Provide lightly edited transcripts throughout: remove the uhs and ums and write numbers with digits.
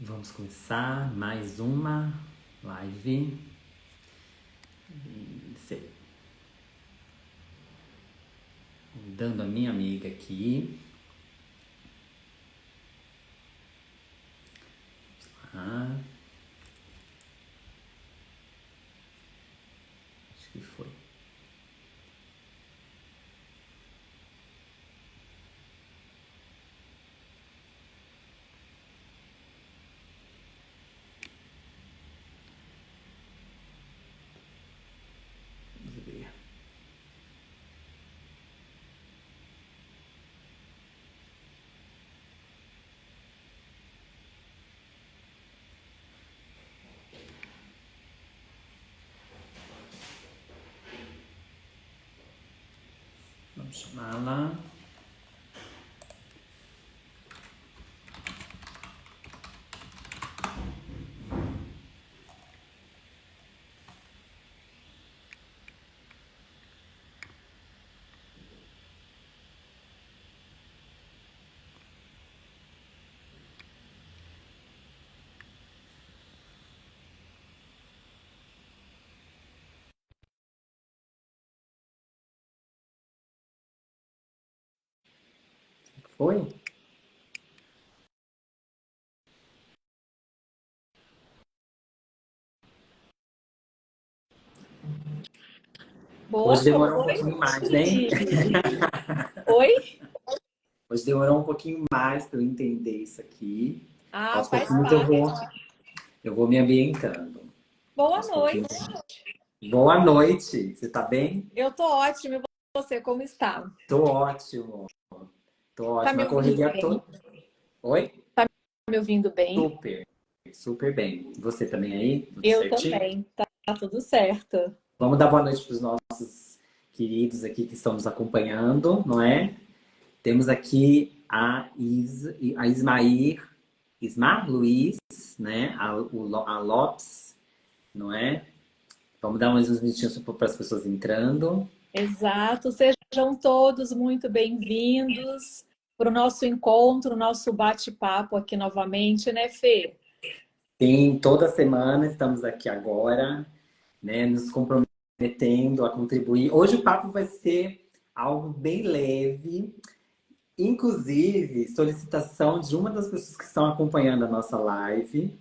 Vamos começar mais uma live. Dando a minha amiga aqui. Ah, acho que foi. Vamos ver. Vamos chamá-la. Foi? Boa Hoje demorou um pouquinho mais, hein? noite! Oi? Hoje demorou um pouquinho mais para eu entender isso aqui. Ah, Aos faz pouquinhos parte. eu vou me ambientando. Boa Aos pouquinhos. noite. Boa noite. Você tá bem? Eu tô ótima. E você, como está? Tô ótimo. Tô Tá ótimo. me A ouvindo correria bem? toda. Oi? Tá me ouvindo bem? Super. Super bem. Você também aí? Tudo Eu certinho? também. Tá tudo certo. Vamos dar boa noite para os nossos queridos aqui que estão nos acompanhando, não é? Temos aqui a Ismar Luiz, né? A Lopes, não é? Vamos dar mais uns minutinhos para as pessoas entrando. Exato. Sejam todos muito bem-vindos para o nosso encontro, nosso bate-papo aqui novamente, né, Fê? Sim, toda semana estamos aqui agora, né? Nos comprometendo a contribuir. Hoje o papo vai ser algo bem leve. Inclusive, solicitação de uma das pessoas que estão acompanhando a nossa live.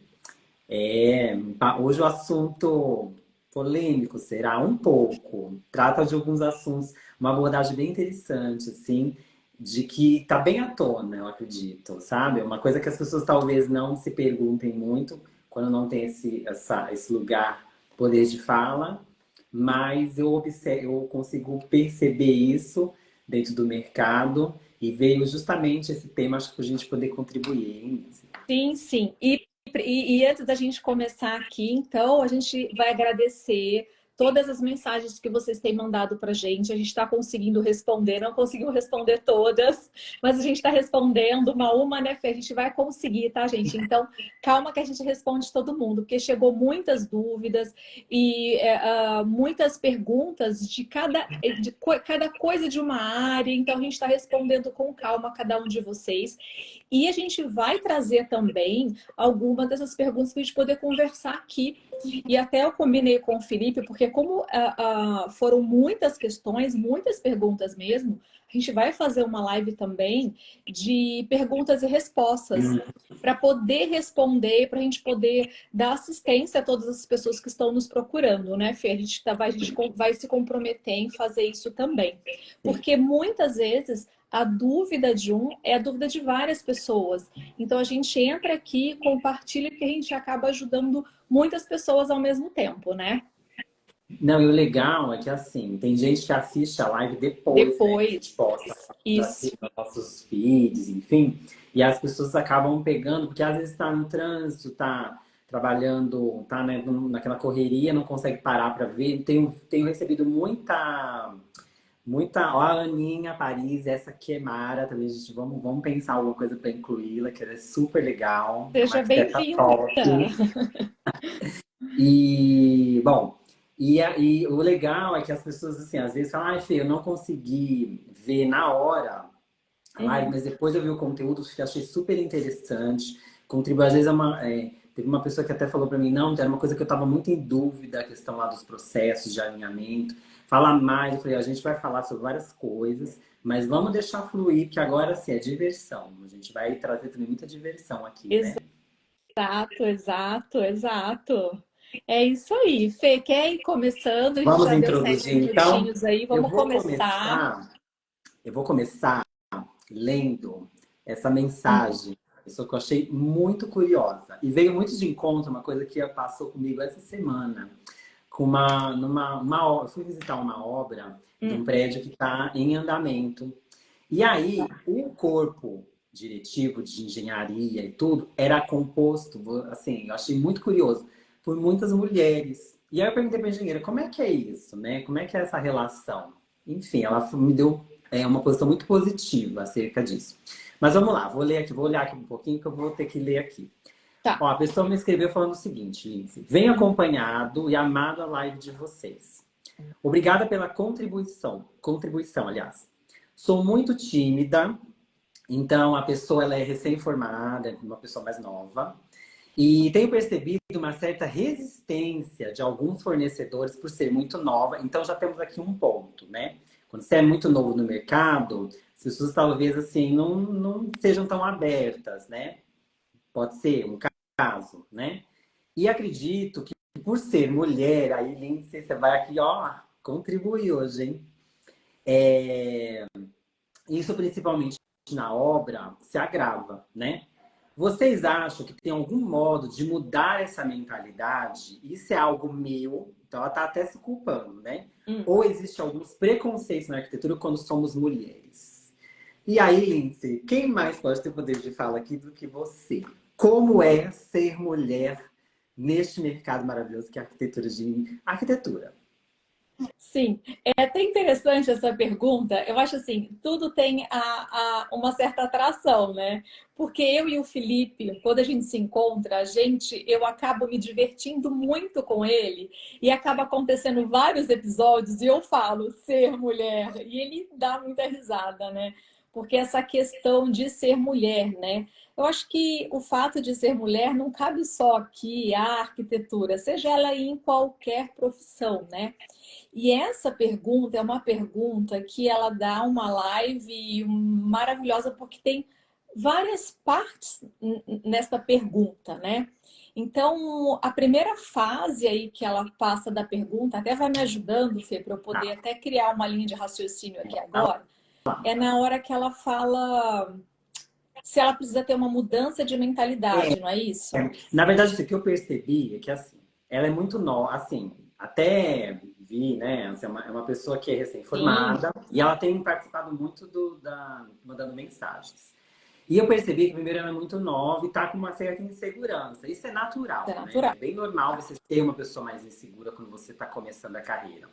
Hoje o assunto polêmico será um pouco. Trata de alguns assuntos, uma abordagem bem interessante, assim, de que está bem à tona, eu acredito, sabe? Uma coisa que as pessoas talvez não se perguntem muito quando não tem esse lugar, poder de fala, mas eu consigo perceber isso dentro do mercado e veio justamente esse tema, acho que para a gente poder contribuir, hein? Sim, sim. E antes da gente começar aqui, então, a gente vai agradecer todas as mensagens que vocês têm mandado para a gente. A gente está conseguindo responder, não conseguimos responder todas, mas a gente está respondendo uma a uma, né, Fê? A gente vai conseguir, tá, gente? Então, calma que a gente responde todo mundo, porque chegou muitas dúvidas e muitas perguntas cada coisa de uma área, então a gente está respondendo com calma a cada um de vocês. E a gente vai trazer também algumas dessas perguntas para a gente poder conversar aqui. E até eu combinei com o Felipe, porque como foram muitas questões, muitas perguntas mesmo, a gente vai fazer uma live também de perguntas e respostas para poder responder, para a gente poder dar assistência a todas as pessoas que estão nos procurando, né, Fê? A gente vai se comprometer em fazer isso também. Porque muitas vezes a dúvida de um é a dúvida de várias pessoas. Então a gente entra aqui, compartilha, que a gente acaba ajudando muitas pessoas ao mesmo tempo, né? Não, e o legal é que assim, tem gente que assiste a live depois, né? Que a Depois, gente posta aqui isso. nos nossos feeds, enfim. E as pessoas acabam pegando, porque às vezes está no trânsito, tá trabalhando, tá, né, naquela correria, não consegue parar para ver. Tenho recebido muita. Ó, a Aninha Paris, essa aqui é Mara também, gente. Vamos pensar alguma coisa para incluí-la, que ela é super legal, é uma Seja arquiteta bem-vinda. top. E, bom, e o legal é que as pessoas, assim, às vezes falam, ai, Fê, eu não consegui ver na hora a live, Uhum. mas depois eu vi o conteúdo que eu achei super interessante. contribuir. Às vezes teve uma pessoa que até falou para mim, não, era uma coisa que eu estava muito em dúvida, a questão lá dos processos de alinhamento. Falar mais, eu falei, a gente vai falar sobre várias coisas, mas vamos deixar fluir, que agora, assim, é diversão. A gente vai trazer também muita diversão aqui, né? Exato, exato, exato. É isso aí. Fê, quer ir começando? A gente Vamos já deu sete introduzir, então. minutinhos aí, Eu vamos vou começar. começar, eu vou começar lendo essa mensagem, pessoa que eu achei muito curiosa. E veio muito de encontro, uma coisa que passou comigo essa semana. Com eu fui visitar uma obra de um prédio que está em andamento. E aí, o corpo diretivo de engenharia e tudo era composto, assim, eu achei muito curioso, por muitas mulheres. E aí eu perguntei para a engenheira, como é que é isso, né? Como é que é essa relação? Enfim, ela me deu uma posição muito positiva acerca disso. Mas vamos lá, vou olhar aqui um pouquinho que eu vou ter que ler aqui. Tá. Ó, a pessoa me escreveu falando o seguinte, Lindsay. Venho acompanhado e amado a live de vocês. Obrigada pela contribuição, aliás. Sou muito tímida, então a pessoa ela é recém-formada, uma pessoa mais nova. E tenho percebido uma certa resistência de alguns fornecedores por ser muito nova. Então já temos aqui um ponto, né? Quando você é muito novo no mercado, as pessoas talvez assim não sejam tão abertas, né? Pode ser um caso, né? E acredito que por ser mulher, aí Lindsay, você vai aqui, ó, contribuir hoje, hein? Isso principalmente na obra se agrava, né? Vocês acham que tem algum modo de mudar essa mentalidade? Isso é algo meu, então ela está até se culpando, né? Ou existe alguns preconceitos na arquitetura quando somos mulheres? E aí, Lindsay, quem mais pode ter poder de fala aqui do que você? Como é ser mulher neste mercado maravilhoso que é a arquitetura de arquitetura? Sim, é até interessante essa pergunta. Eu acho assim, tudo tem uma certa atração, né? Porque eu e o Felipe, quando a gente se encontra, eu acabo me divertindo muito com ele e acaba acontecendo vários episódios e eu falo ser mulher e ele dá muita risada, né? Porque essa questão de ser mulher, né? Eu acho que o fato de ser mulher não cabe só aqui à arquitetura, seja ela em qualquer profissão, né? E essa pergunta é uma pergunta que ela dá uma live maravilhosa porque tem várias partes nessa pergunta, né? Então, a primeira fase aí que ela passa da pergunta, até vai me ajudando, Fê, para eu poder até criar uma linha de raciocínio aqui agora, é na hora que ela fala se ela precisa ter uma mudança de mentalidade, não é isso? Na verdade, o que eu percebi é que assim, ela é muito nova, assim, até vi, né? Assim, é uma pessoa que é Sim, recém-formada e ela tem participado muito mandando mensagens. E eu percebi que primeiro ela é muito nova e tá com uma certa insegurança. Isso é é natural, né? natural. É bem normal você ser uma pessoa mais insegura quando você está começando a carreira.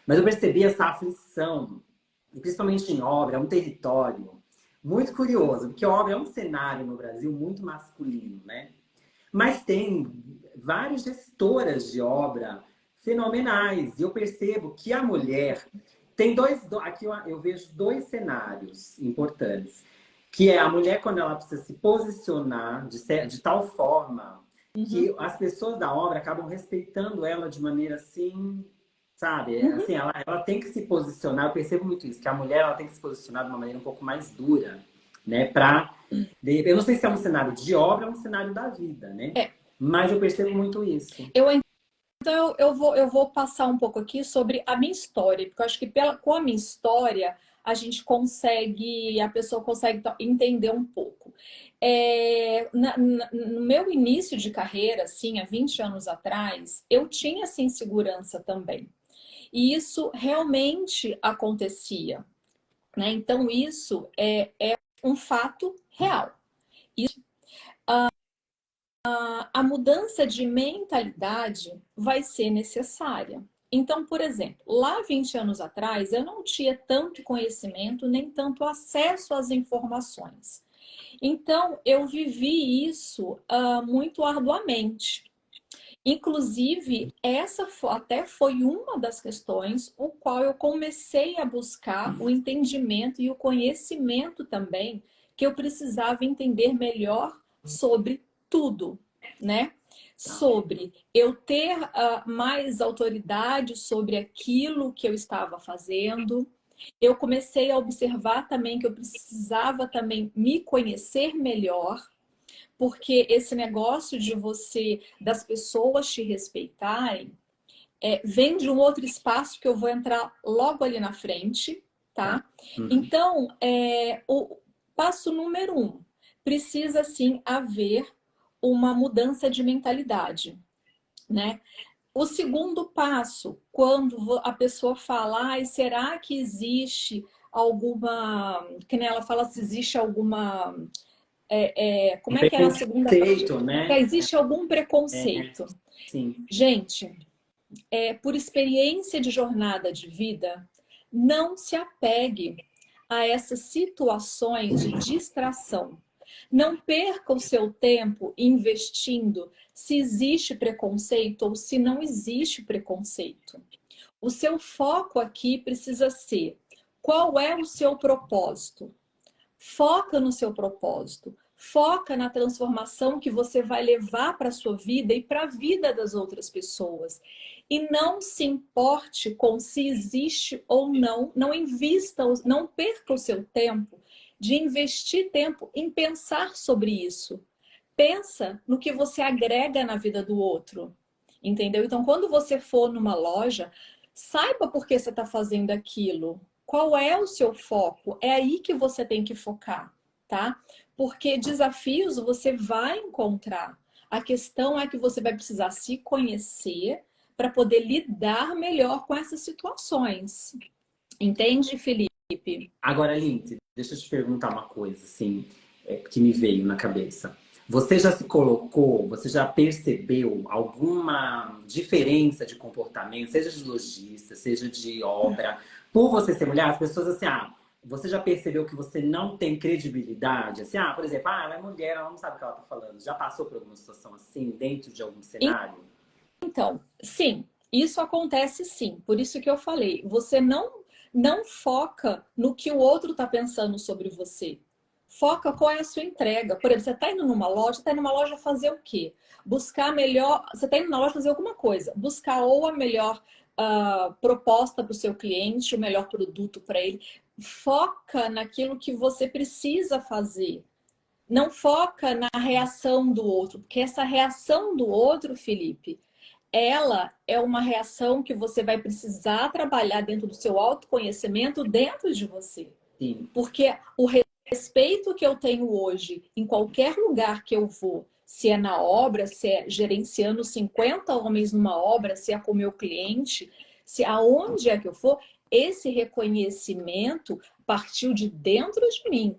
Mas eu percebi essa aflição, e principalmente em obra, é um território muito curioso, porque obra é um cenário no Brasil muito masculino, né? Mas tem várias gestoras de obra fenomenais. E eu percebo que a mulher tem aqui eu vejo dois cenários importantes. Que é a mulher quando ela precisa se posicionar de tal forma Uhum, que as pessoas da obra acabam respeitando ela de maneira assim, sabe? uhum. Assim, ela tem que se posicionar, eu percebo muito isso, que a mulher ela tem que se posicionar de uma maneira um pouco mais dura, né? Eu não sei se é um cenário de obra ou um cenário da vida, né? É, Mas eu percebo muito isso. eu Então, eu vou passar um pouco aqui sobre a minha história, porque eu acho que com a minha história a pessoa consegue entender um pouco. No meu início de carreira, assim, há 20 anos atrás, eu tinha essa insegurança também. E isso realmente acontecia, né? Então, isso é um fato real. A mudança de mentalidade vai ser necessária. Então, por exemplo, lá 20 anos atrás, eu não tinha tanto conhecimento nem tanto acesso às informações. Então, eu vivi isso muito arduamente. Inclusive, até foi uma das questões o qual eu comecei a buscar o entendimento e o conhecimento também que eu precisava entender melhor sobre tudo, né? Sobre eu ter mais autoridade sobre aquilo que eu estava fazendo. Eu comecei a observar também que eu precisava também me conhecer melhor, porque esse negócio de você, das pessoas te respeitarem, vem de um outro espaço que eu vou entrar logo ali na frente, tá? Uhum. Então, o passo número 1, precisa sim haver uma mudança de mentalidade, né? O segundo passo, quando a pessoa fala, ai, será que existe alguma, que nem ela fala se existe alguma, Um como é que era a segunda parte? preconceito, né? Existe algum É, preconceito? sim. Gente, por experiência de jornada de vida, não se apegue a essas situações de distração. Não perca o seu tempo investindo se existe preconceito ou se não existe preconceito. O seu foco aqui precisa ser: qual é o seu propósito? Foca no seu propósito. Foca na transformação que você vai levar para a sua vida e para a vida das outras pessoas. E não se importe com se existe ou não. Não invista, não perca o seu tempo de investir tempo em pensar sobre isso. Pensa no que você agrega na vida do outro. Entendeu? Então, quando você for numa loja, saiba por que você está fazendo aquilo. Qual é o seu foco? É aí que você tem que focar, tá? Porque desafios você vai encontrar. A questão é que você vai precisar se conhecer para poder lidar melhor com essas situações. Entende, Felipe? Agora, Lindsay, deixa eu te perguntar uma coisa, assim, que me veio na cabeça. Você já se colocou, você já percebeu alguma diferença de comportamento, seja de lojista, seja de obra, por você ser mulher, as pessoas assim, você já percebeu que você não tem credibilidade? Assim, por exemplo, ela é mulher, ela não sabe o que ela tá falando. Já passou por alguma situação assim, dentro de algum cenário? Então, sim, isso acontece sim. Por isso que eu falei, você não foca no que o outro está pensando sobre você. Foca qual é a sua entrega. Por exemplo, você está indo numa loja, está indo numa loja fazer o quê? Buscar melhor. Você está indo na loja fazer alguma coisa. Buscar ou a melhor proposta para o seu cliente, o melhor produto para ele. Foca naquilo que você precisa fazer. Não foca na reação do outro, porque essa reação do outro, Felipe, ela é uma reação que você vai precisar trabalhar dentro do seu autoconhecimento, dentro de você. Sim. Porque o respeito que eu tenho hoje, em qualquer lugar que eu vou, se é na obra, se é gerenciando 50 homens numa obra, se é com o meu cliente, se aonde é que eu for, esse reconhecimento partiu de dentro de mim.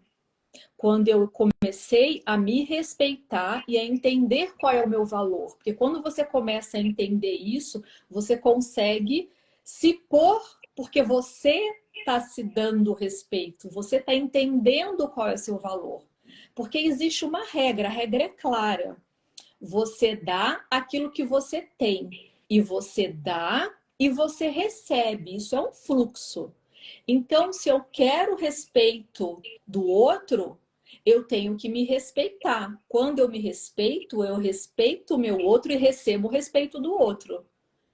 Quando eu comecei a me respeitar e a entender qual é o meu valor. Porque quando você começa a entender isso, você consegue se pôr, porque você está se dando respeito, você está entendendo qual é o seu valor. Porque existe uma regra, a regra é clara. Você dá aquilo que você tem. E você dá e você recebe. Isso é um fluxo. Então, se eu quero respeito do outro, eu tenho que me respeitar. Quando eu me respeito, eu respeito o meu outro e recebo o respeito do outro.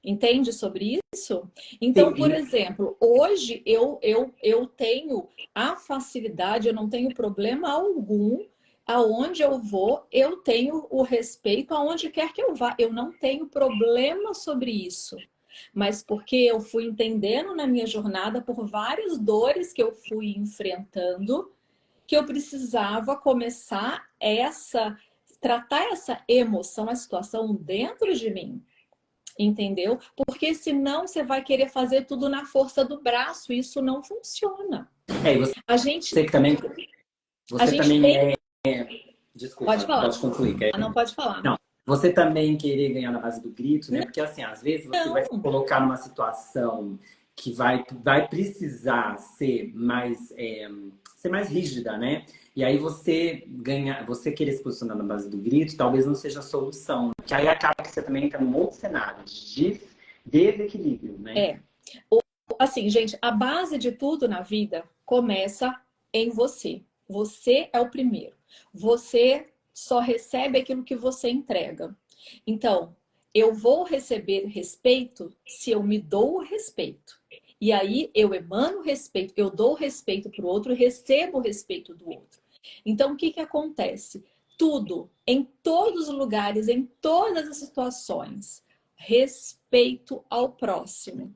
Entende sobre isso? Então, por Sim, exemplo, hoje eu tenho a facilidade, eu não tenho problema algum. Aonde eu vou, eu tenho o respeito aonde quer que eu vá. Eu não tenho problema sobre isso. Mas porque eu fui entendendo na minha jornada por várias dores que eu fui enfrentando, que eu precisava começar tratar essa emoção, a situação dentro de mim. Entendeu? Porque senão você vai querer fazer tudo na força do braço, e isso não funciona. e você A gente, que também, a você gente também tem. Pode desculpa, falar. pode concluir. Não pode falar. Não, você também querer ganhar na base do grito, né? Porque assim, às vezes você vai se Não. colocar numa situação que vai precisar ser mais rígida, né? E aí você querer se posicionar na base do grito, talvez não seja a solução. Que aí acaba que você também entra num outro cenário de desequilíbrio, né? É. Assim, gente, a base de tudo na vida começa em você. Você é o primeiro. Você só recebe aquilo que você entrega. Então, eu vou receber respeito se eu me dou o respeito. E aí eu emano respeito, eu dou respeito para o outro e recebo o respeito do outro. Então, o que que acontece? Tudo, em todos os lugares, em todas as situações, respeito ao próximo.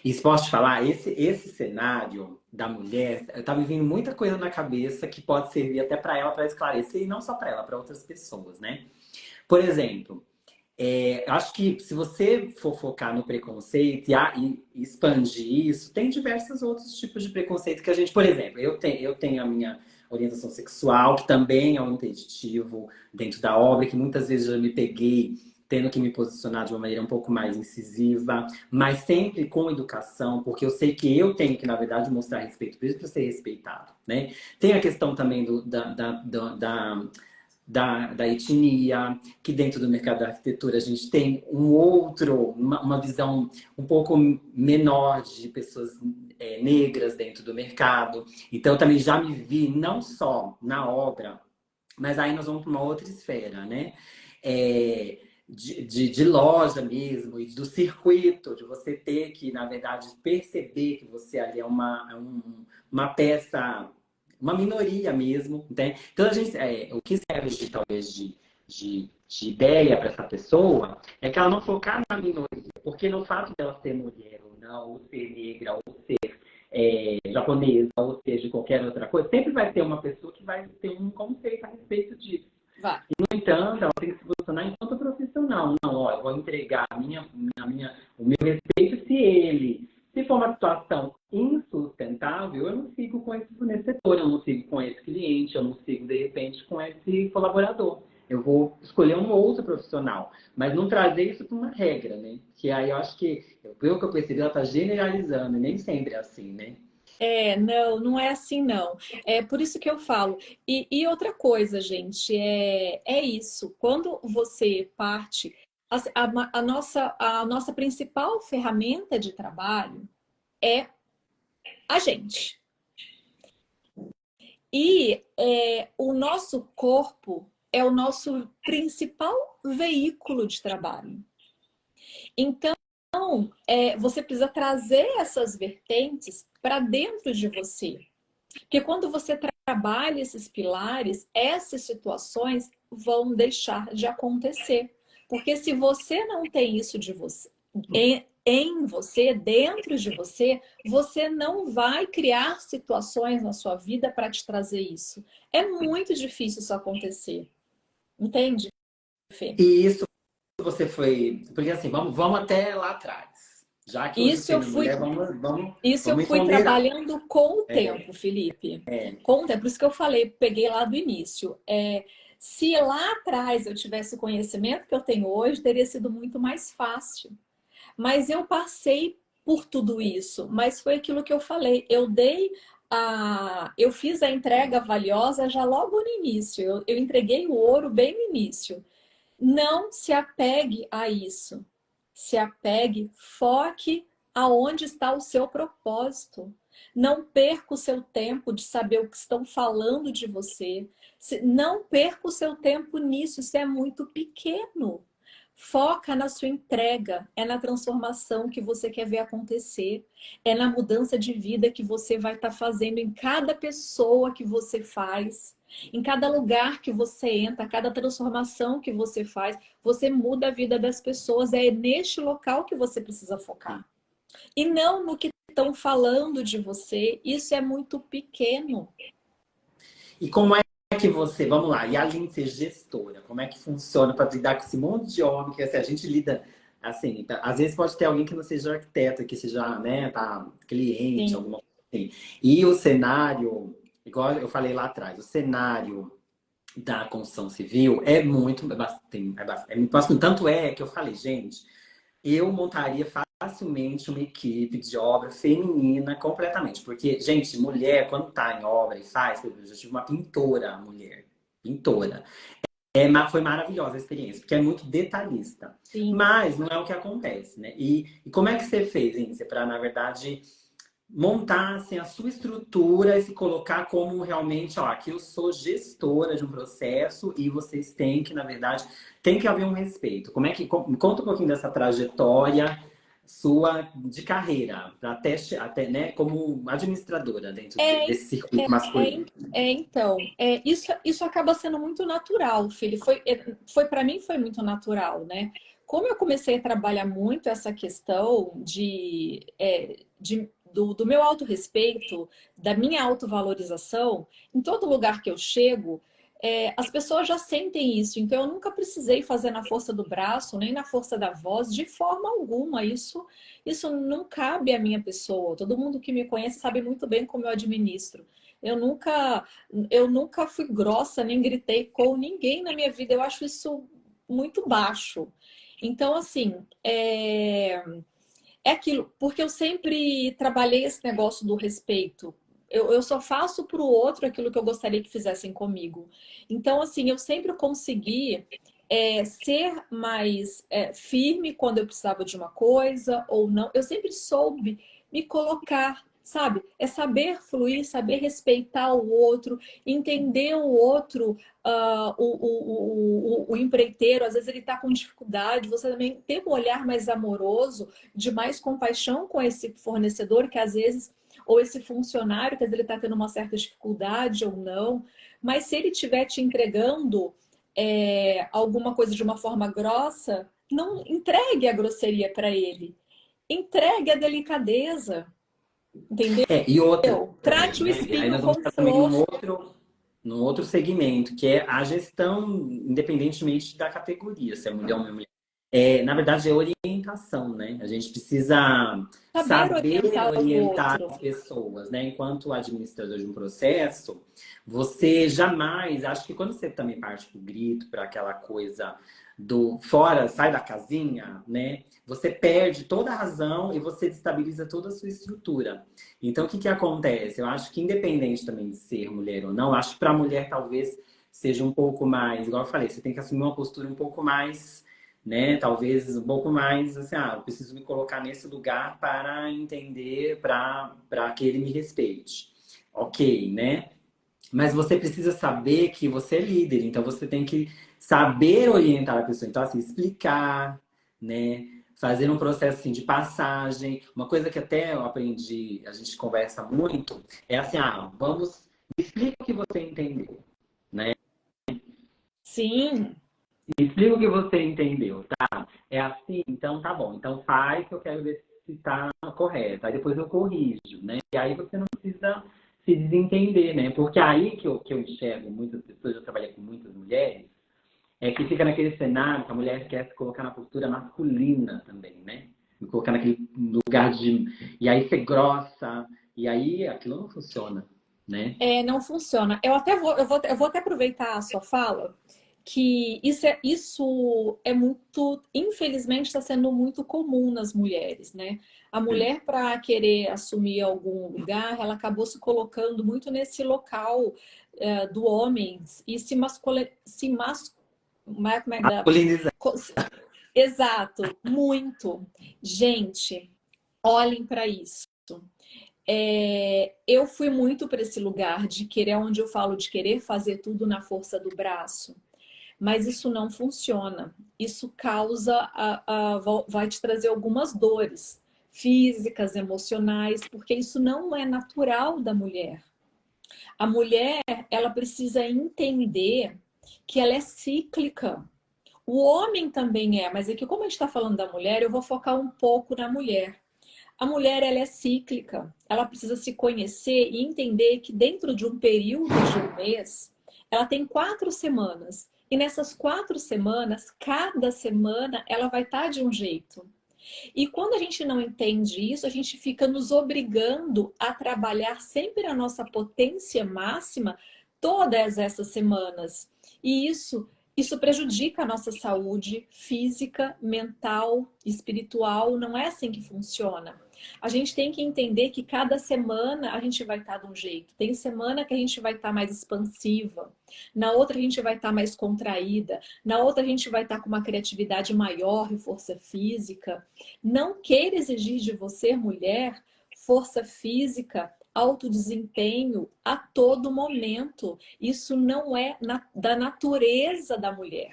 E se posso te falar, esse cenário da mulher, tá me vindo muita coisa na cabeça que pode servir até para ela, para esclarecer, e não só para ela, para outras pessoas, né? Por exemplo, acho que se você for focar no preconceito e expandir isso, tem diversos outros tipos de preconceito que a gente, por exemplo, eu tenho a minha orientação sexual, que também é um impeditivo dentro da obra, que muitas vezes eu me peguei tendo que me posicionar de uma maneira um pouco mais incisiva, mas sempre com educação, porque eu sei que eu tenho que, na verdade, mostrar respeito por isso para ser respeitado, né? Tem a questão também da etnia, que dentro do mercado da arquitetura a gente tem uma visão um pouco menor de pessoas negras dentro do mercado. Então, eu também já me vi, não só na obra, mas aí nós vamos para uma outra esfera, né? De loja mesmo, e do circuito, de você ter que, na verdade, perceber que você ali é uma peça, uma minoria mesmo, né? Então, o que serve talvez de ideia para essa pessoa é que ela não focar na minoria, porque no fato dela ser mulher ou não, ou ser negra, ou ser japonesa, ou seja, de qualquer outra coisa, sempre vai ter uma pessoa que vai ter um conceito a respeito disso. Vai. No entanto, ela tem que se posicionar enquanto profissional. Não, ó, eu vou entregar o meu respeito se for uma situação insustentável, eu não sigo com esse fornecedor, eu não sigo com esse cliente, eu não sigo, de repente, com esse colaborador. Eu vou escolher um outro profissional, mas não trazer isso para uma regra, né? Que aí eu acho que, pelo que eu percebi, ela está generalizando, e nem sempre é assim, né? Não, não é assim, não. É por isso que eu falo. E outra coisa, gente, é isso. Quando você parte, a nossa principal ferramenta de trabalho é a gente. E o nosso corpo é o nosso principal veículo de trabalho. Então, você precisa trazer essas vertentes para dentro de você. Porque quando você trabalha esses pilares, essas situações vão deixar de acontecer. Porque se você não tem isso de você, em você, dentro de você, você não vai criar situações na sua vida para te trazer isso. É muito difícil isso acontecer. Entende, Fê? E isso você foi... Porque assim, vamos até lá atrás. Já que hoje Isso eu sendo fui mulher, vamos Isso eu fui empoderar. trabalhando com o tempo, Felipe. Com o tempo. Por isso que eu falei, peguei lá do início. Se lá atrás eu tivesse o conhecimento que eu tenho hoje, teria sido muito mais fácil. Mas eu passei por tudo isso. Mas foi aquilo que eu falei. Eu fiz a entrega valiosa já logo no início. Eu entreguei o ouro bem no início. Não se apegue a isso. Se apegue, foque aonde está o seu propósito. Não perca o seu tempo de saber o que estão falando de você. Não perca o seu tempo nisso, isso é muito pequeno. Foca na sua entrega, é na transformação que você quer ver acontecer, é na mudança de vida que você vai estar fazendo em cada pessoa que você faz, em cada lugar que você entra, cada transformação que você faz, você muda a vida das pessoas, é neste local que você precisa focar. E não no que estão falando de você, isso é muito pequeno. E como é que você, vamos lá, e além de ser gestora, como é que funciona para lidar com esse monte de homem que assim, a gente lida assim, às vezes pode ter alguém que não seja arquiteto, que seja, né, tá, cliente, Sim. alguma coisa assim. E o cenário, igual eu falei lá atrás, o cenário da construção civil é muito, é muito próximo. Tanto é que eu falei, gente, eu montaria facilmente uma equipe de obra feminina completamente. Porque, gente, mulher, quando tá em obra e faz, por exemplo, eu tive uma pintora, mulher, pintora. Foi maravilhosa a experiência, porque é muito detalhista. Sim. Mas não é o que acontece, né? E como é que você fez, Índia, para, na verdade, montar assim, a sua estrutura e se colocar como realmente, ó, aqui eu sou gestora de um processo e vocês têm que, na verdade, tem que haver um respeito. Como é que me conta um pouquinho dessa trajetória sua de carreira, até né, como administradora dentro É, desse circuito masculino? então, isso acaba sendo muito natural, filho. Foi para mim foi muito natural, né? Como eu comecei a trabalhar muito essa questão do meu autorrespeito, da minha autovalorização, em todo lugar que eu chego, as pessoas já sentem isso. Então, eu nunca precisei fazer na força do braço, nem na força da voz, de forma alguma. Isso não cabe à minha pessoa. Todo mundo que me conhece sabe muito bem como eu administro. Eu nunca, eu nunca fui grossa, nem gritei com ninguém na minha vida. Eu acho isso muito baixo. Então, assim, é aquilo, porque eu sempre trabalhei esse negócio do respeito. Eu só faço para o outro aquilo que eu gostaria que fizessem comigo. Então, assim, eu sempre consegui ser mais firme quando eu precisava de uma coisa ou não. Eu sempre soube me colocar, sabe? É saber fluir, saber respeitar o outro, entender o outro, o empreiteiro. Às vezes ele está com dificuldade, você também ter um olhar mais amoroso, de mais compaixão com esse fornecedor, que às vezes, ou esse funcionário, que às vezes ele está tendo uma certa dificuldade ou não. Mas se ele estiver te entregando alguma coisa de uma forma grossa, não entregue a grosseria para ele. Entregue a delicadeza, entendeu? E outra também, Trate o né? Aí espinho nós vamos com estar também flor. num outro segmento, que é a gestão, independentemente da categoria, se é mulher ou não é mulher. Na verdade, é orientação, né? A gente precisa Saber saber orientar o orientar outro. as pessoas, né? Enquanto administrador de um processo, você jamais, acho que quando você também parte para o grito, para aquela coisa do fora, sai da casinha, né? Você perde toda a razão e você destabiliza toda a sua estrutura. Então, o que que acontece? Eu acho que independente também de ser mulher ou não, acho que para a mulher talvez seja um pouco mais, igual eu falei, você tem que assumir uma postura um pouco mais, né? Talvez um pouco mais assim, eu preciso me colocar nesse lugar para entender, para que ele me respeite. Ok, né? Mas você precisa saber que você é líder, então você tem que saber orientar a pessoa. Então, assim, explicar, né? Fazer um processo assim, de passagem. Uma coisa que até eu aprendi, a gente conversa muito, é assim, vamos, me explica o que você entendeu, né? Sim, Me explica o que você entendeu, tá? É assim, então tá bom. Então faz que eu quero ver se tá correto. Aí depois eu corrijo, né? E aí você não precisa se desentender, né? Porque aí que eu enxergo muitas pessoas, eu trabalhei com muitas mulheres, é que fica naquele cenário que a mulher quer se colocar na postura masculina também, né? Me colocar naquele lugar de... E aí ser grossa, e aí aquilo não funciona, né? não funciona. Eu vou até aproveitar a sua fala, que isso é muito, infelizmente, está sendo muito comum nas mulheres, né? A mulher, para querer assumir algum lugar, ela acabou se colocando muito nesse local do homem e como é que dá? Masculinizar. Exato, muito. Gente, olhem para isso. Eu fui muito para esse lugar de querer, onde eu falo de querer fazer tudo na força do braço, mas isso não funciona. Isso vai te trazer algumas dores físicas, emocionais, porque isso não é natural da mulher. A mulher, ela precisa entender que ela é cíclica. O homem também mas é que como a gente está falando da mulher, eu vou focar um pouco na mulher. A mulher, ela é cíclica. Ela precisa se conhecer e entender que dentro de um período de um mês, ela tem 4 semanas. E nessas 4 semanas, cada semana, ela vai estar de um jeito. E quando a gente não entende isso, a gente fica nos obrigando a trabalhar sempre a nossa potência máxima todas essas semanas. E isso prejudica a nossa saúde física, mental, espiritual. Não é assim que funciona. A gente tem que entender que cada semana a gente vai estar de um jeito. Tem semana que a gente vai estar mais expansiva, na outra a gente vai estar mais contraída, na outra a gente vai estar com uma criatividade maior e força física. Não queira exigir de você, mulher, força física, alto desempenho a todo momento. Isso não é da natureza da mulher.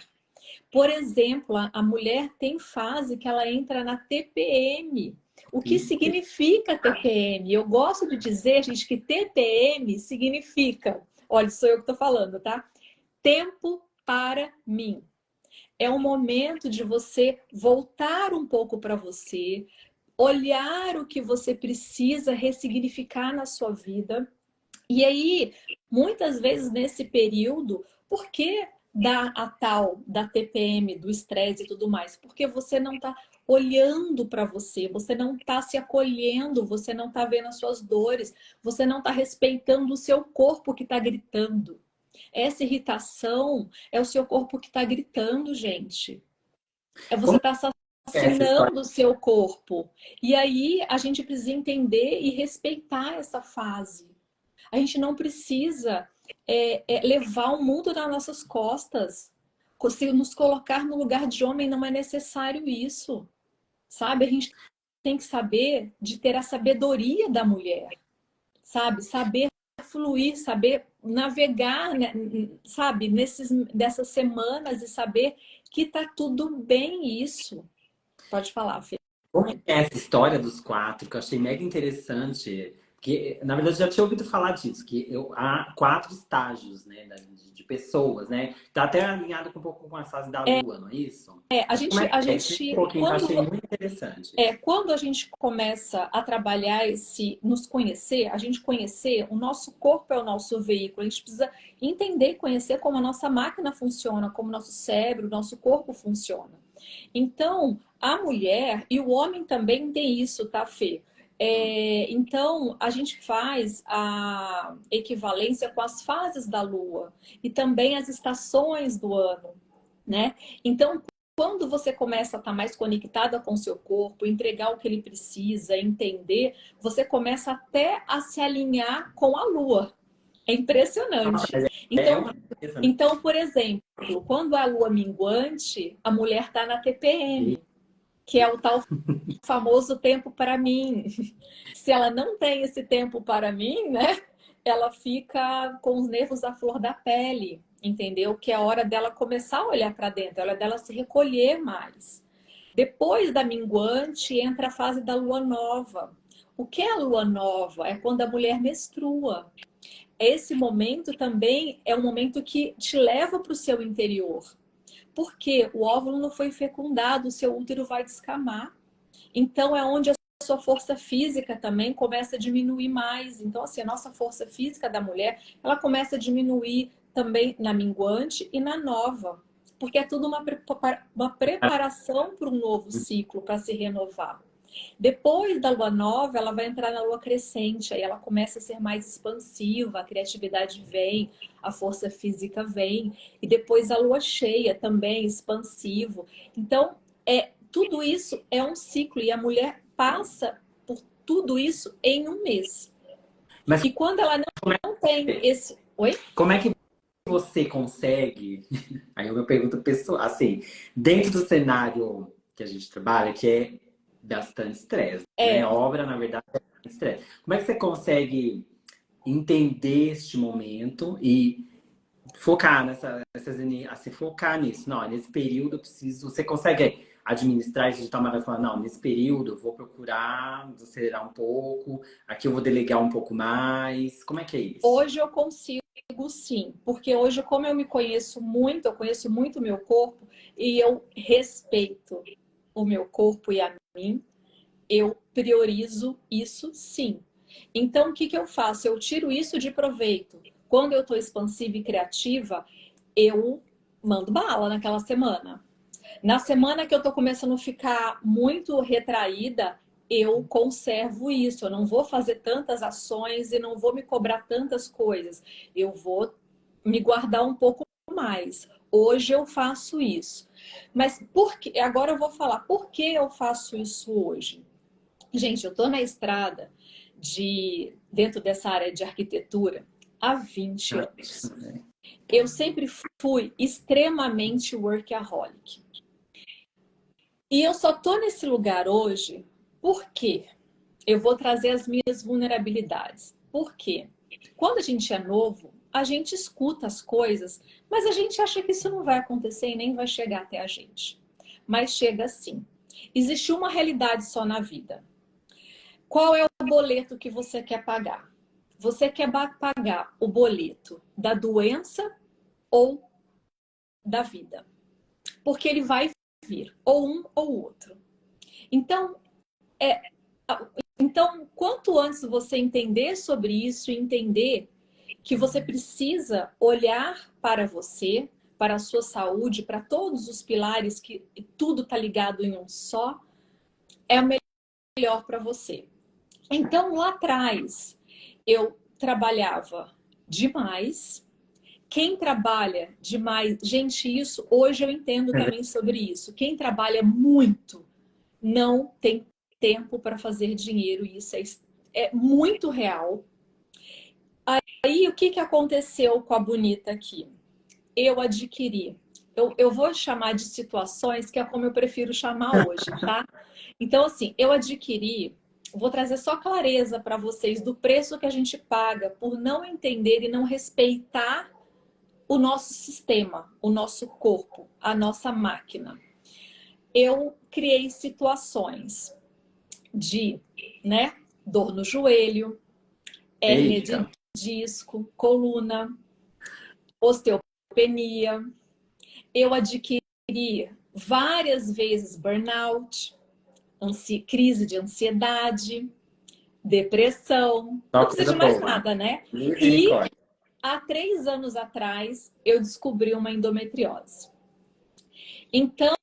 Por exemplo, a mulher tem fase que ela entra na TPM. O que significa TPM? Eu gosto de dizer, gente, que TPM significa... Olha, sou eu que estou falando, tá? Tempo para mim. É um momento de você voltar um pouco para você, olhar o que você precisa ressignificar na sua vida. E aí, muitas vezes nesse período, por que dá a tal da TPM, do estresse e tudo mais? Porque você não está olhando para você, você não está se acolhendo, você não está vendo as suas dores, você não está respeitando o seu corpo que está gritando. Essa irritação é o seu corpo que está gritando, gente. É você Como estar é essa história? assassinando o seu corpo. E aí a gente precisa entender e respeitar essa fase. A gente não precisa levar o mundo nas nossas costas. Se nos colocar no lugar de homem, não é necessário isso. Sabe? A gente tem que saber de ter a sabedoria da mulher. Sabe? Saber fluir, saber navegar, né? Sabe? Dessas semanas e saber que tá tudo bem isso. Pode falar, Fê. Como é essa história dos quatro, que eu achei mega interessante, que na verdade eu já tinha ouvido falar disso, que há quatro estágios, né, de pessoas, né? Tá até alinhado com um pouco com a fase da Lua, não é isso? A Como gente, é a que é? Explica um gente pouquinho, que eu achei muito interessante. quando a gente começa a trabalhar nos conhecer, a gente conhecer, o nosso corpo é o nosso veículo, a gente precisa entender e conhecer como a nossa máquina funciona, como o nosso cérebro, o nosso corpo funciona. Então, a mulher e o homem também tem isso, tá, Fê? Então, a gente faz a equivalência com as fases da Lua e também as estações do ano, né? Então, quando você começa a estar mais conectada com o seu corpo, entregar o que ele precisa, entender, você começa até a se alinhar com a Lua. É Nossa, impressionante. mas é Então, uma coisa, né? então, por exemplo, quando a lua minguante, a mulher está na TPM, que é o tal famoso tempo para mim. Se ela não tem esse tempo para mim, né? Ela fica com os nervos à flor da pele, entendeu? Que é a hora dela começar a olhar para dentro, a hora dela se recolher mais. Depois da minguante, entra a fase da lua nova. O que é a lua nova? É quando a mulher menstrua. Esse momento também é um momento que te leva para o seu interior. Porque o óvulo não foi fecundado, o seu útero vai descamar. Então é onde a sua força física também começa a diminuir mais. Então, assim, a nossa força física da mulher, ela começa a diminuir também na minguante e na nova. Porque é tudo uma preparação para um novo ciclo, para se renovar. Depois da lua nova, ela vai entrar na lua crescente, aí ela começa a ser mais expansiva, a criatividade vem, a força física vem, e depois a lua cheia também, expansivo. Então, tudo isso é um ciclo, e a mulher passa por tudo isso em um mês. Mas E quando ela não tem esse... Oi? como é que você consegue? Aí eu me pergunto pessoal, assim, dentro do cenário que a gente trabalha, que é bastante estresse, né? Obra, na verdade, é bastante estresse. Como é que você consegue entender este momento e focar assim, focar nisso? Não, nesse período eu preciso. Você consegue administrar isso de tal maneira, falar, não, nesse período eu vou procurar desacelerar um pouco, aqui eu vou delegar um pouco mais. Como é que é isso? Hoje eu consigo sim, porque hoje, como eu me conheço muito, eu conheço muito o meu corpo e eu respeito o meu corpo e a mim, eu priorizo isso sim. Então, o que que eu faço? Eu tiro isso de proveito. Quando eu estou expansiva e criativa, eu mando bala naquela semana. Na semana que eu estou começando a ficar muito retraída, eu conservo isso. Eu não vou fazer tantas ações e não vou me cobrar tantas coisas. Eu vou me guardar um pouco mais. Hoje eu faço isso. Mas por que? Agora eu vou falar por que eu faço isso hoje. Gente, eu estou na estrada dentro dessa área de arquitetura há 20 anos. Eu sempre fui extremamente workaholic. E eu só tô nesse lugar hoje, por quê? eu vou trazer as minhas vulnerabilidades. Por quê? Quando a gente é novo, a gente escuta as coisas, mas a gente acha que isso não vai acontecer e nem vai chegar até a gente. Mas chega sim. Existe uma realidade só na vida. Qual é o boleto que você quer pagar? Você quer pagar o boleto da doença ou da vida? Porque ele vai vir, ou um ou outro. Então, quanto antes você entender sobre isso e entender que você precisa olhar para você, para a sua saúde, para todos os pilares, que tudo está ligado em um só, é o melhor para você. Então, lá atrás, eu trabalhava demais. Quem trabalha demais, gente, isso hoje eu entendo também sobre isso. Quem trabalha muito não tem tempo para fazer dinheiro, e isso é muito real. Aí, o que aconteceu com a Bonita aqui? Eu adquiri, eu vou chamar de situações que é como eu prefiro chamar hoje, tá? Então, assim, eu adquiri, vou trazer só clareza para vocês do preço que a gente paga por não entender e não respeitar o nosso sistema, o nosso corpo, a nossa máquina. Eu criei situações de, né, dor no joelho, hérnia de Eita. disco, coluna, osteopenia. Eu adquiri várias vezes burnout, crise de ansiedade, depressão. Só Não precisa coisa de mais boa. nada, né? E Misericórdia. há 3 anos atrás eu descobri uma endometriose. Então,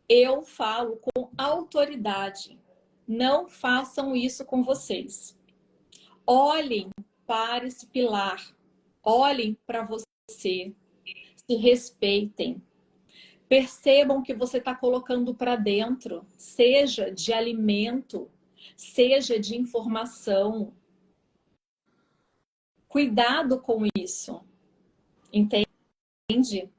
eu falo com autoridade. Não façam isso com vocês. Olhem para esse pilar. Olhem para você. Se respeitem. Percebam que você está colocando para dentro, seja de alimento, seja de informação. Cuidado com isso. Entende?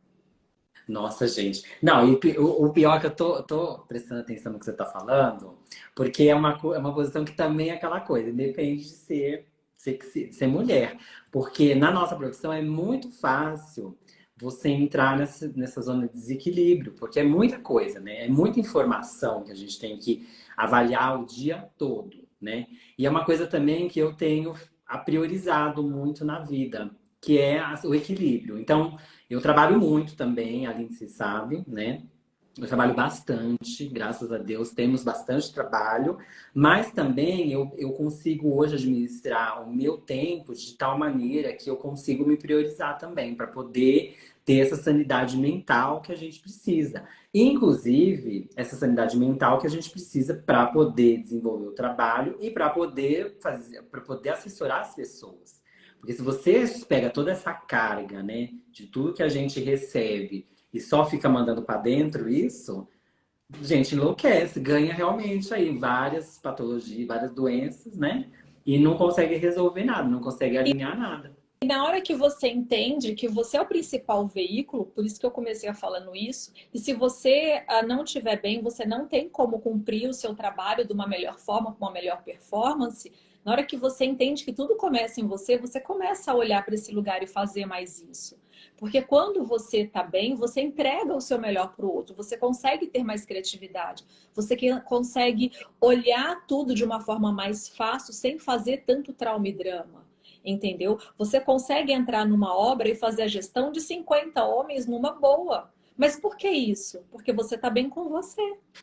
Nossa, gente. Não, e o pior é que eu tô prestando atenção no que você tá falando, porque é uma posição que também é aquela coisa, independe de ser mulher. Porque na nossa profissão é muito fácil você entrar nessa zona de desequilíbrio, porque é muita coisa, né? É muita informação que a gente tem que avaliar o dia todo, né? E é uma coisa também que eu tenho a priorizado muito na vida, que é o equilíbrio. Então, eu trabalho muito também, a Lindsay sabe, né? Eu trabalho bastante, graças a Deus, temos bastante trabalho, mas também eu consigo hoje administrar o meu tempo de tal maneira que eu consigo me priorizar também, para poder ter essa sanidade mental que a gente precisa. Inclusive, essa sanidade mental que a gente precisa para poder desenvolver o trabalho e para poder fazer, para poder assessorar as pessoas. Porque se você pega toda essa carga, né, de tudo que a gente recebe e só fica mandando para dentro isso, gente enlouquece, ganha realmente aí várias patologias, várias doenças, né? E não consegue resolver nada, não consegue alinhar nada. E na hora que você entende que você é o principal veículo, por isso que eu comecei a falando isso, e se você não estiver bem, você não tem como cumprir o seu trabalho de uma melhor forma, com uma melhor performance, na hora que você entende que tudo começa em você, você começa a olhar para esse lugar e fazer mais isso. Porque quando você está bem, você entrega o seu melhor para o outro, você consegue ter mais criatividade, você consegue olhar tudo de uma forma mais fácil, sem fazer tanto trauma e drama. Entendeu? Você consegue entrar numa obra e fazer a gestão de 50 homens numa boa. Mas por que isso? Porque você está bem com você.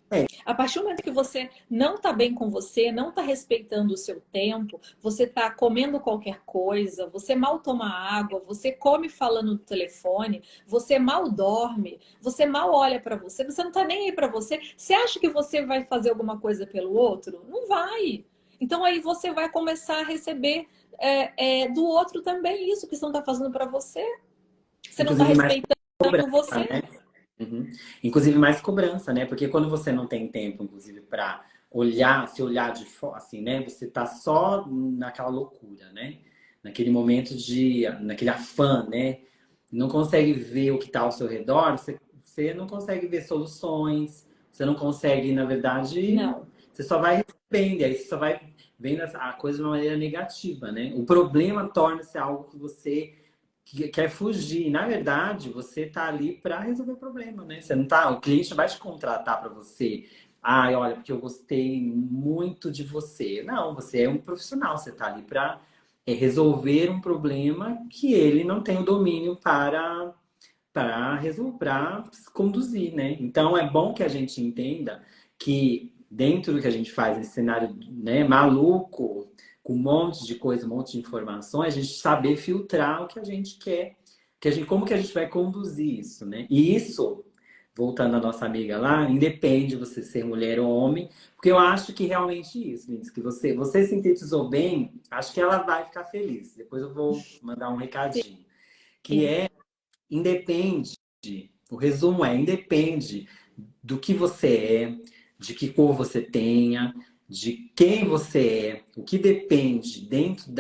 É, A partir do momento que você não está bem com você, não está respeitando o seu tempo, você está comendo qualquer coisa, você mal toma água, você come falando no telefone, você mal dorme, você mal olha para você, você não está nem aí para você. Você acha que você vai fazer alguma coisa pelo outro? Não vai. Então aí você vai começar a receber do outro também isso que você não está fazendo para você. Você não está inclusive mais respeitando cobrança, você. né? Uhum. Inclusive mais cobrança, né? Porque quando você não tem tempo, inclusive, para olhar, se olhar de fora, assim, né? Você tá só naquela loucura, né? Naquele momento naquele afã, né? Não consegue ver o que está ao seu redor, você não consegue ver soluções, você não consegue, na verdade, Não. você só vai recebendo, e aí você só vai vendo a coisa de uma maneira negativa, né? O problema torna-se algo que você quer fugir. Na verdade, você tá ali para resolver o problema, né? Você não tá, o cliente vai te contratar para você. Ai, olha, porque eu gostei muito de você. Não, você é um profissional, você tá ali para resolver um problema que ele não tem o domínio para resolver, para conduzir, né? Então é bom que a gente entenda que dentro do que a gente faz nesse cenário, né, maluco, com um monte de coisa, um monte de informações, a gente saber filtrar o que a gente quer, como que a gente vai conduzir isso, né? E isso, voltando à nossa amiga lá, independe de você ser mulher ou homem, porque eu acho que realmente isso, Lindsay, que você sintetizou bem, acho que ela vai ficar feliz. Depois eu vou mandar um recadinho. Que Sim. é independe, o resumo é, independe do que você é, de que cor você tenha, de quem você é. O que depende dentro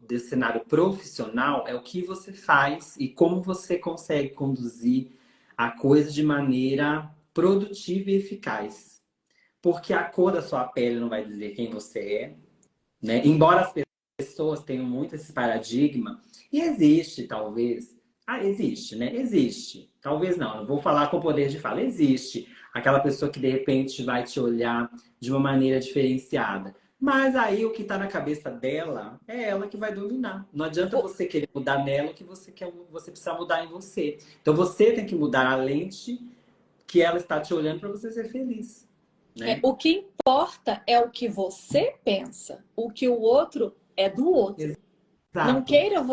desse cenário profissional é o que você faz e como você consegue conduzir a coisa de maneira produtiva e eficaz. Porque a cor da sua pele não vai dizer quem você é, né? Embora as pessoas tenham muito esse paradigma, e existe, talvez. Ah, existe, né? Existe. Talvez não vou falar com poder de fala. Existe aquela pessoa que de repente vai te olhar de uma maneira diferenciada. Mas aí o que está na cabeça dela é ela que vai dominar. Não adianta você querer mudar nela o que você quer, você precisa mudar em você. Então você tem que mudar a lente que ela está te olhando para você ser feliz, né? O que importa é o que você pensa. O que o outro é do outro. Não Exato. queira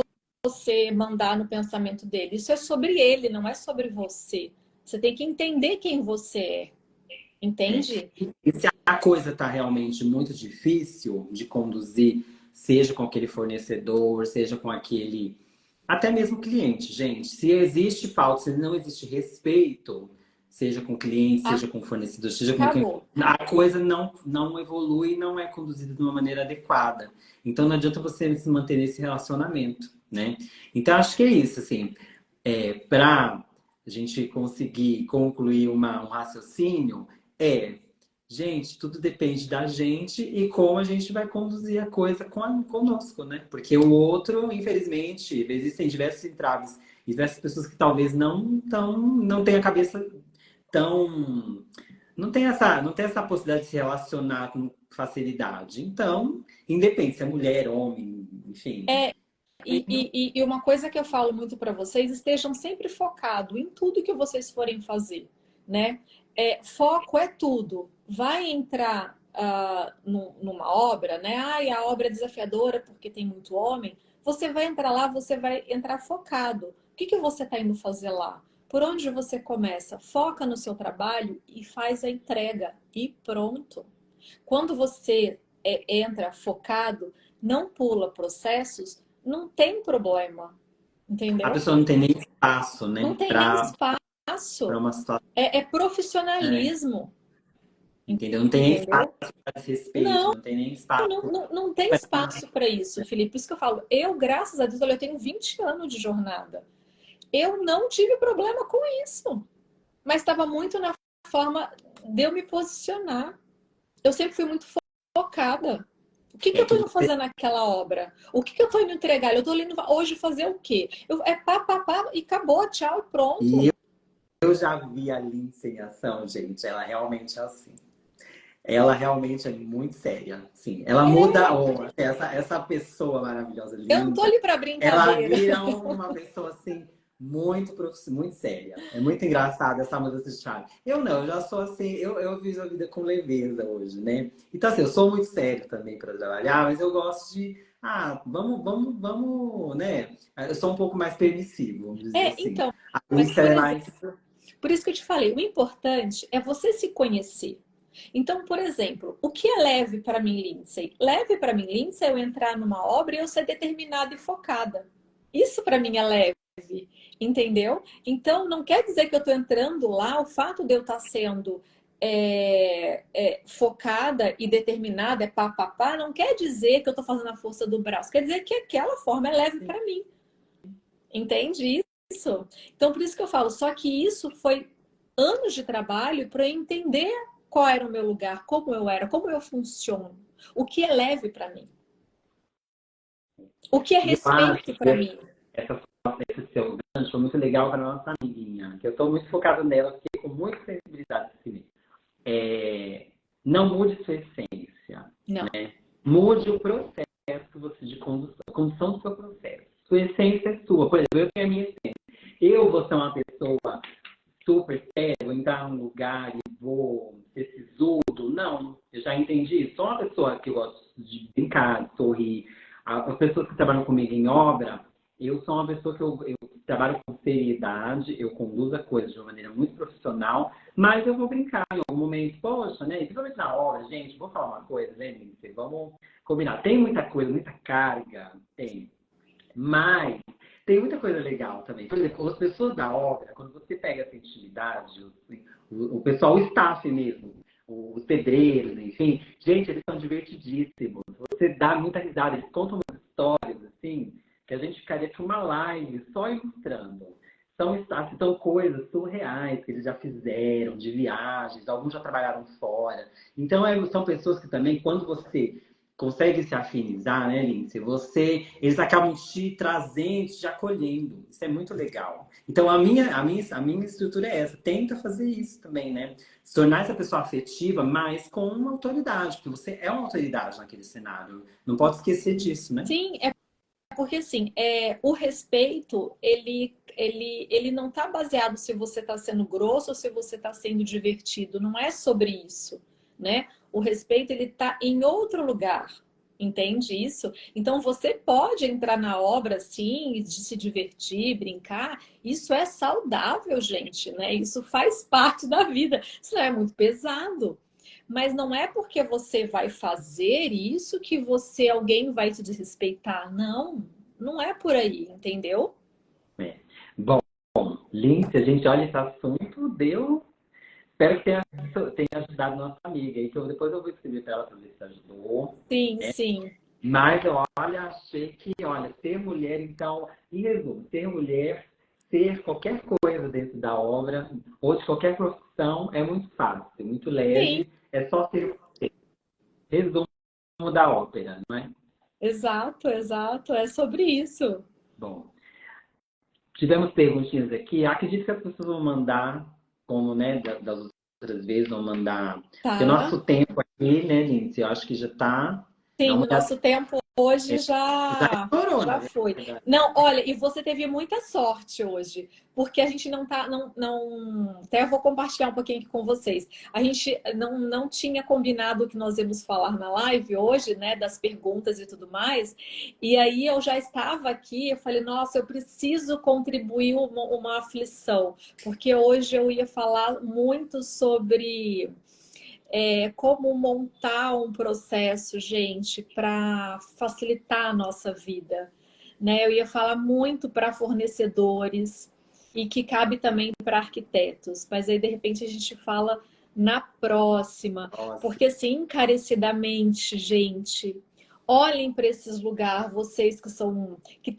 você mandar no pensamento dele. Isso é sobre ele, não é sobre você. Você tem que entender quem você é. Entende? E se a coisa está realmente muito difícil de conduzir, seja com aquele fornecedor, seja com aquele. Até mesmo cliente, gente. Se existe falta, se não existe respeito, seja com cliente, seja com fornecedor, seja com quem. Acabou. A coisa não evolui e não é conduzida de uma maneira adequada. Então não adianta você se manter nesse relacionamento, né? Então acho que é isso, assim. Para a gente conseguir concluir um raciocínio. Gente, tudo depende da gente e como a gente vai conduzir a coisa conosco, né? Porque o outro, infelizmente, existem diversos entraves, diversas pessoas que talvez não tenham a cabeça tão, não tem essa possibilidade de se relacionar com facilidade. Então, independe se é mulher, homem, enfim. E uma coisa que eu falo muito para vocês, estejam sempre focados em tudo que vocês forem fazer, né? Foco é tudo. Vai entrar numa obra, né? Ai, a obra é desafiadora porque tem muito homem. Você vai entrar lá, você vai entrar focado. O que você está indo fazer lá? Por onde você começa? Foca no seu trabalho e faz a entrega. E pronto. Quando você entra focado, não pula processos, não tem problema, A entendeu? pessoa não tem nem espaço, Não né, tem nem para espaço. uma situação, É né? profissionalismo, Entendeu? Não tem nem espaço entendeu? para esse respeito, Não, não tem nem espaço. não tem espaço para isso, Felipe. Por isso que eu falo, eu, graças a Deus, olha, eu tenho 20 anos de jornada. Eu não tive problema com isso. Mas estava muito na forma de eu me posicionar. Eu sempre fui muito focada. O que eu Que estou indo você fazer naquela obra? O que eu estou indo entregar? Eu estou indo hoje fazer o quê? Pá, e acabou, tchau, e pronto. eu já vi a Lindsay em ação, gente. Ela realmente é assim. Ela realmente é muito séria. Sim, ela muda. Essa pessoa maravilhosa, Eu não estou linda, ali para ela brincadeira. vira uma pessoa assim muito séria. É muito engraçado essa mudança de chave. Eu não, eu já sou assim. Eu vivo a vida com leveza hoje, né? Então assim, eu sou muito sério também para trabalhar, mas eu gosto de vamos, né? Eu sou um pouco mais permissivo, vamos dizer assim. Então, A mas Lindsay é mais. por isso que eu te falei, o importante é você se conhecer. Então, por exemplo, o que é leve para mim, Lindsay? Leve para mim, Lindsay, é eu entrar numa obra e eu ser determinada e focada. Isso para mim é leve, entendeu? Então, não quer dizer que eu estou entrando lá, o fato de eu estar sendo focada e determinada, não quer dizer que eu estou fazendo a força do braço, quer dizer que aquela forma é leve para mim. Entende isso? Então, por isso que eu falo, só que isso foi anos de trabalho para eu entender qual era o meu lugar, como eu era, como eu funciono, o que é leve para mim, o que é E eu acho respeito para mim. essa, esse seu gancho foi muito legal para nossa amiguinha, que eu estou muito focado nela, fiquei com muita sensibilidade nesse livro. Não mude sua essência, Não. né? Mude o processo de condução do seu processo. Sua essência é sua. Por exemplo, eu tenho a minha essência. Eu vou ser uma pessoa super séria, vou entrar num lugar e vou ser sisudo. Não, eu já entendi. Sou uma pessoa que gosta de brincar, de sorrir. As pessoas que trabalham comigo em obra, eu sou uma pessoa que eu trabalho com seriedade, eu conduzo a coisa de uma maneira muito profissional, mas eu vou brincar em algum momento. Poxa, né? E principalmente na obra, gente, vou falar uma coisa, né, Lindsay? Vamos combinar. Tem muita coisa, muita carga, tem. Mas tem muita coisa legal também. Por exemplo, as pessoas da obra, quando você pega essa intimidade, o pessoal, o staff mesmo, os pedreiros, enfim, gente, eles são divertidíssimos. Você dá muita risada, eles contam umas histórias, assim, que a gente ficaria com uma live só ilustrando. São coisas surreais que eles já fizeram, de viagens, alguns já trabalharam fora. Então, são pessoas que também, quando você consegue se afinizar, né, Lindsay? Eles acabam te trazendo, te acolhendo. Isso é muito legal. Então, a minha estrutura é essa. Tenta fazer isso também, né? Se tornar essa pessoa afetiva, mas com uma autoridade. Porque você é uma autoridade naquele cenário. Não pode esquecer disso, né? Sim, é porque assim, o respeito, ele não está baseado se você está sendo grosso ou se você está sendo divertido. Não é sobre isso, né? O respeito, ele está em outro lugar. Entende isso? Então, você pode entrar na obra, sim, de se divertir, brincar. Isso é saudável, gente, né? Isso faz parte da vida. Isso é muito pesado. Mas não é porque você vai fazer isso que alguém vai te desrespeitar. Não, não é por aí, entendeu? É. Bom, Lindsay, a gente olha esse assunto, deu. Espero que tenha ajudado nossa amiga. Então, depois eu vou escrever para ela para ver se ajudou. Sim, sim. Mas, olha, achei que, olha, ser mulher, então, em resumo, ser mulher, ser qualquer coisa dentro da obra, ou de qualquer profissão, é muito fácil, muito Sim, leve, é só ser você. Resumo da ópera, não é? exato, exato. É sobre isso. Bom, tivemos perguntinhas aqui. Acredito que as pessoas vão mandar, como, né, das outras vezes, vão mandar. Porque o Tá. nosso tempo aqui, né, Lindsay, eu acho que já está. Dá Sim, uma o olhada. nosso tempo hoje Já estourou, na já foi. verdade. Não, olha, e você teve muita sorte hoje, porque a gente não tá, até eu vou compartilhar um pouquinho aqui com vocês. A gente não tinha combinado que nós íamos falar na live hoje, né, das perguntas e tudo mais. E aí eu já estava aqui, eu falei, nossa, eu preciso contribuir uma aflição, porque hoje eu ia falar muito sobre como montar um processo, gente, para facilitar a nossa vida. Né? Eu ia falar muito para fornecedores e que cabe também para arquitetos, mas aí de repente a gente fala na próxima, Nossa. porque assim, encarecidamente, gente, olhem para esses lugares, vocês que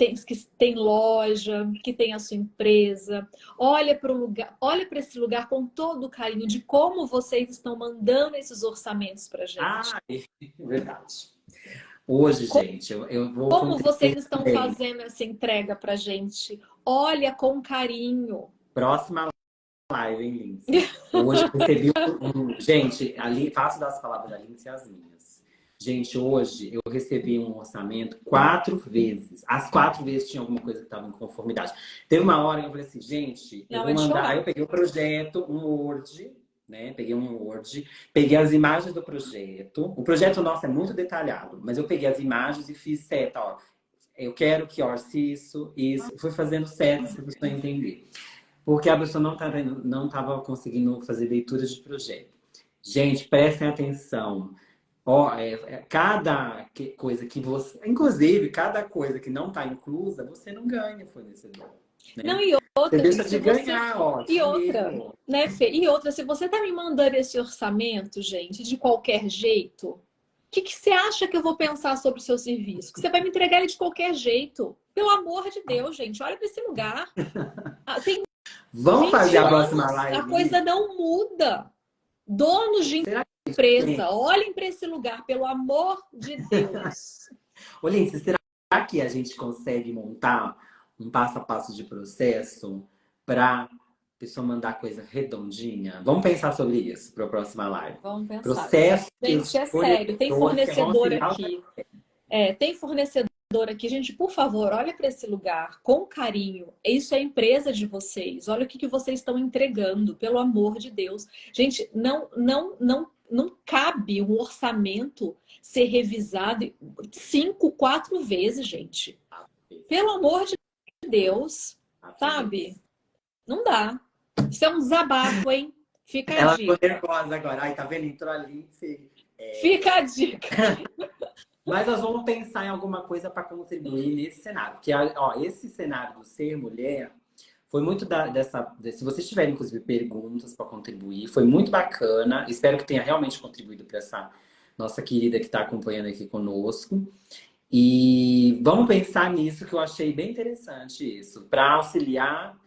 têm loja, que têm a sua empresa, olha para o lugar, olha para esse lugar com todo o carinho de como vocês estão mandando esses orçamentos para gente. Ah, é verdade. Hoje, gente, eu vou Como contribuir vocês estão também. fazendo essa entrega para gente? Olha com carinho. Próxima live, hein, Lindsay? Hoje eu recebi Gente, ali, faço das palavras da Lindsay as minhas. Gente, hoje eu recebi um orçamento 4 vezes. As 4 vezes tinha alguma coisa que estava em conformidade. Teve uma hora que eu falei assim, gente, eu Não vou é de mandar. Aí chorar. eu peguei o projeto, um Word, né? Peguei um Word, peguei as imagens do projeto. O projeto nosso é muito detalhado, mas eu peguei as imagens e fiz seta, ó. Eu quero que orce isso, isso. Fui fazendo setas para a pessoa entender. Porque a pessoa não estava conseguindo fazer leitura de projeto. Gente, prestem atenção. Ó, coisa que você. Inclusive, cada coisa que não está inclusa, você não ganha fornecedor. Não, Né? e Você outra, deixa se de você. ganhar, ó, E outra, dinheiro. né, Fê? E outra, se você tá me mandando esse orçamento, gente, de qualquer jeito, o que você acha que eu vou pensar sobre o seu serviço? Que você vai me entregar ele de qualquer jeito. Pelo amor de Deus, gente, olha para esse lugar. Tem Vamos fazer 20 a próxima anos, a live, coisa não muda. Donos de Será que empresa, olhem para esse lugar, pelo amor de Deus. Olince, será que a gente consegue montar um passo a passo de processo para pessoa mandar coisa redondinha? Vamos pensar sobre isso para a próxima live. Vamos pensar. Processo Gente, é sério, tem fornecedor aqui. Tem fornecedor aqui. Gente, por favor, olha para esse lugar com carinho. Isso é a empresa de vocês. Olha o que vocês estão entregando, pelo amor de Deus. Gente, não cabe um orçamento ser revisado 5, 4 vezes, gente. Pelo amor de Deus, sabe? Não dá. Isso é um desabafo, hein? Fica a dica. Ela ficou nervosa agora. Ai, tá vendo? Entrou ali. Fica a dica. Mas nós vamos pensar em alguma coisa para contribuir nesse cenário. Porque, ó, esse cenário do ser mulher foi muito se vocês tiverem, inclusive, perguntas para contribuir, foi muito bacana. Espero que tenha realmente contribuído para essa nossa querida que está acompanhando aqui conosco. E vamos pensar nisso, que eu achei bem interessante isso, para auxiliar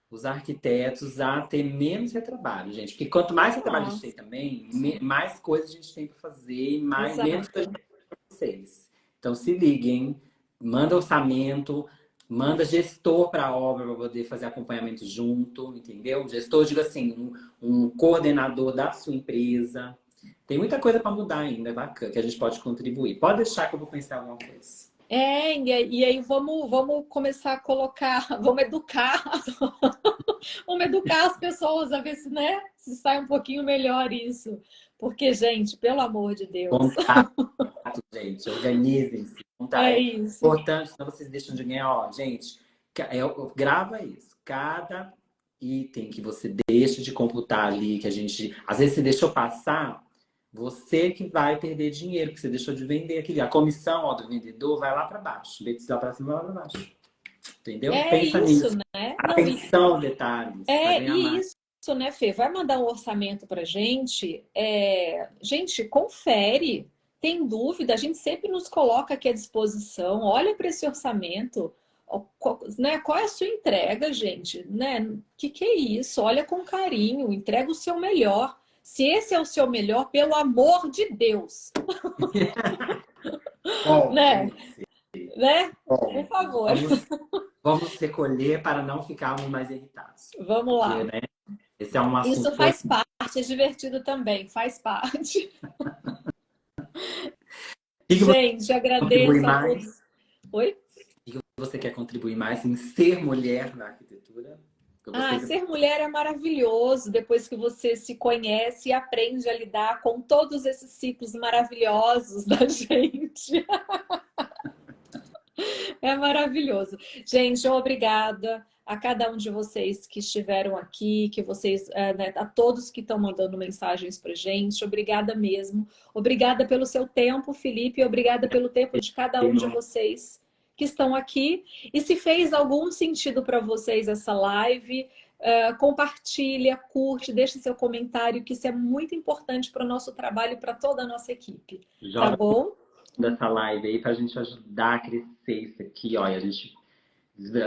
os arquitetos a ter menos retrabalho, gente. Porque quanto mais retrabalho a gente tem também, mais coisas a gente tem para fazer, menos coisa para vocês. Então se liguem, manda orçamento, manda gestor para a obra para poder fazer acompanhamento junto, entendeu? Gestor, digo assim, um coordenador da sua empresa. Tem muita coisa para mudar ainda, bacana, que a gente pode contribuir. Pode deixar que eu vou pensar em alguma coisa. E aí vamos começar a colocar, vamos educar as pessoas a ver se, né, se sai um pouquinho melhor isso. Porque, gente, pelo amor de Deus. Contato, gente, organizem-se. É isso. Importante, senão vocês deixam de ganhar. Ó, gente, grava isso. Cada item que você deixa de computar ali, que a gente... Às vezes você deixou passar, você que vai perder dinheiro, porque você deixou de vender aquilo. A comissão, ó, do vendedor vai lá para baixo. Em vez de lá para cima, vai lá para baixo. Entendeu? Pensa isso, nisso. Né? Atenção, detalhes. Isso, né, Fê? Vai mandar um orçamento pra gente. Gente, confere. Tem dúvida? A gente sempre nos coloca aqui à disposição. Olha para esse orçamento. Né? Qual é a sua entrega, gente? Né? Que é isso? Olha com carinho. Entrega o seu melhor. Se esse é o seu melhor, pelo amor de Deus. Bom, né? Bom, por favor. Vamos recolher para não ficarmos mais irritados. Vamos lá. Porque, né, esse é um assunto... Isso faz parte, é divertido também, faz parte. Gente, agradeço a todos. Oi? E você quer contribuir mais em ser mulher na arquitetura? Ser mulher é maravilhoso depois que você se conhece e aprende a lidar com todos esses ciclos maravilhosos da gente. É maravilhoso. Gente, obrigada a cada um de vocês que estiveram aqui, que vocês, né, a todos que estão mandando mensagens pra gente. Obrigada mesmo. Obrigada pelo seu tempo, Felipe. Obrigada pelo tempo de cada um de vocês que estão aqui. E se fez algum sentido para vocês essa live, compartilha, curte, deixa seu comentário, que isso é muito importante para o nosso trabalho e para toda a nossa equipe. Tá bom? Dessa live aí, para a gente ajudar a crescer isso aqui, ó, e a gente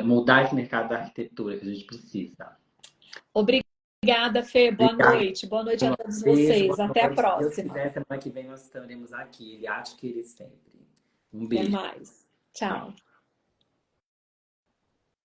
mudar esse mercado da arquitetura que a gente precisa. Obrigada, Fê. Boa noite. Boa noite a todos vocês. Até a próxima. Se Deus quiser, semana que vem nós estaremos aqui. Ele há de querer sempre. Um beijo. Até mais. Tchau.